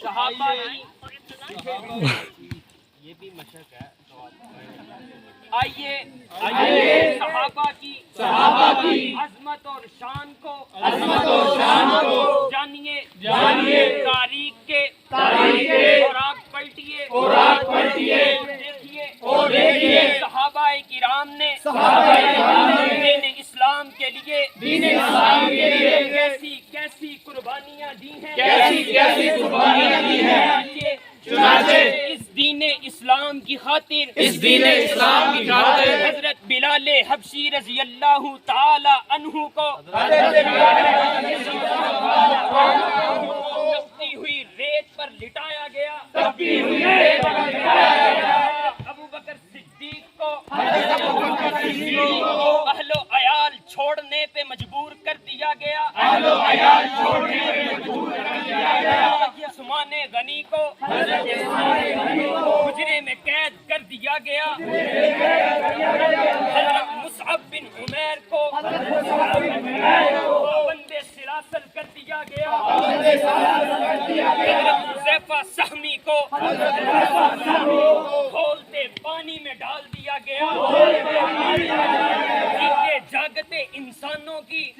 صحابہ کی یہ بھی مشق ہے آئیے صحابہ کی عظمت اور شان کو جانیے تاریخ کے اوراق پلٹیے دیکھیے صحابہ کرام نے دین اسلام کے لیے کیسی قربانیاں دی ہیں چنانچہ اس دین اسلام کی خاطر حضرت بلال حبشی رضی اللہ تعالی عنہ کو تپتی ہوئی ریت پر لٹایا گیا ابو بکر صدیق کو اہل و عیال چھوڑنے پہ مجبور کر دیا گیا عثمان غنی کو حجرے میں قید کر دیا گیا حضرت مصعب بن عمیر کو بند سلاسل کر دیا گیا حضرت حذیفہ سہمی کو کھولتے پانی میں ڈال دیا گیا جیتے جاگتے انسانوں کی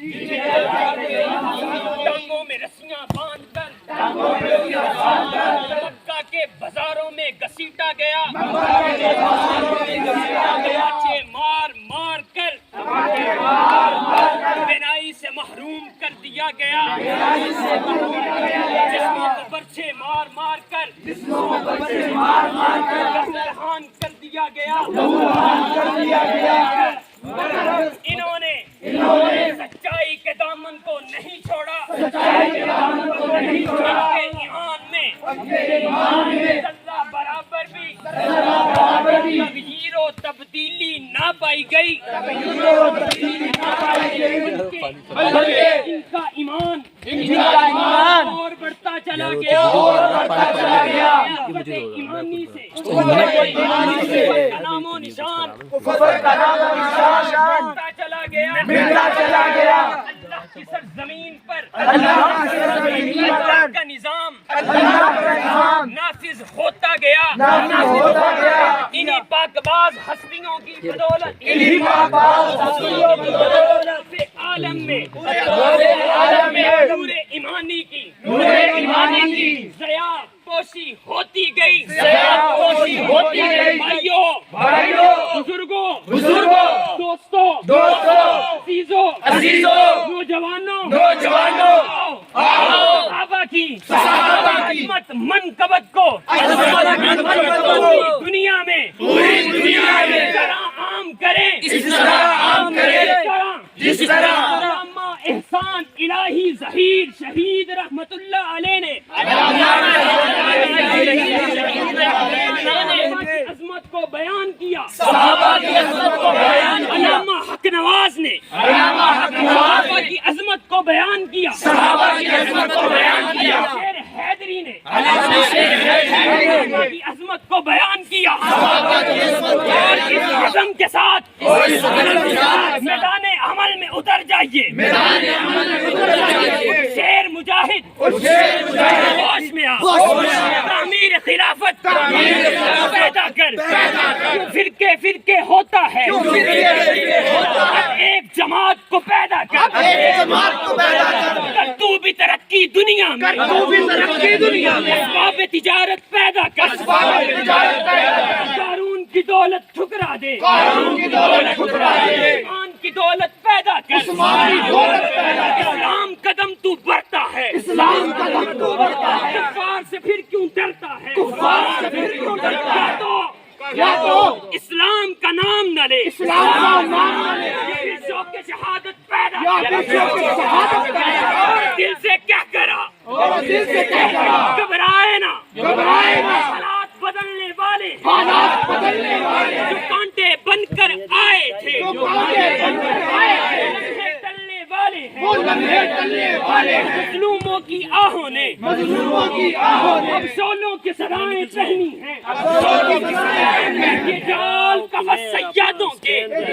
ٹانگوں میں رسیاں باندھ کر مکہ کے بازاروں میں گھسیٹا گیا بچے مار کر بینائی سے محروم کر دیا گیا جسموں کو برچھے مار کر امتحان کر دیا گیا انہوں نے سچائی کے دامن کو نہیں چھوڑا ان کے ایمان میں ذرہ برابر بھی تغییر و تبدیلی نہ پائی گئی ان کا ایمان اور بڑھتا چلا گیا ایمانی سے نام و نشان بڑھتا چلا گیا اللہ کی سرزمین پر اللہ کا نظام نافذ ہوتا گیا انہی پاکباز ہستیوں کی بدولت عالم میں نور ایمانی کی ضیاء پوشی ہوتی گئی بھائیوں بزرگوں دوستوں عزیزوں نوجوانوں صحابہ کی عظمت منقبت کو دنیا میں اس طرح عام کریں جس طرح علامہ احسان الہی ظہیر شہید رحمت اللہ علیہ نے عظمت کو بیان کیا علامہ حق نواز نے صحابہ کی عظمت کو بیان کیا شیر حیدری نے کی عظمت کو بیان کیا اس عزم کے ساتھ میدان عمل میں اتر جائیے شیر مجاہد ہوش میں تعمیر خلافت پیدا کر فرقے ہوتا ہے ایک جماعت کو پیدا کر تو بھی ترقی دنیا میں اسباب تجارت پیدا کر قارون کی دولت ٹھکرا دے ایمان کی دولت پیدا کر اسلام قدم تو بڑھتا ہے کفار سے پھر کیوں ڈرتا ہے اسلام کا نام نہ لے شوق شہادت پیدا دل سے کیا کرا گھبرائے نا حالات بدلنے والے جو کانٹے بن کر آئے تھے ٹلنے والے مظلوموں کی آہوں نے اب شولوں کی صدائیں پہنی ہیں یہ جال کفس سیادوں کے گلنے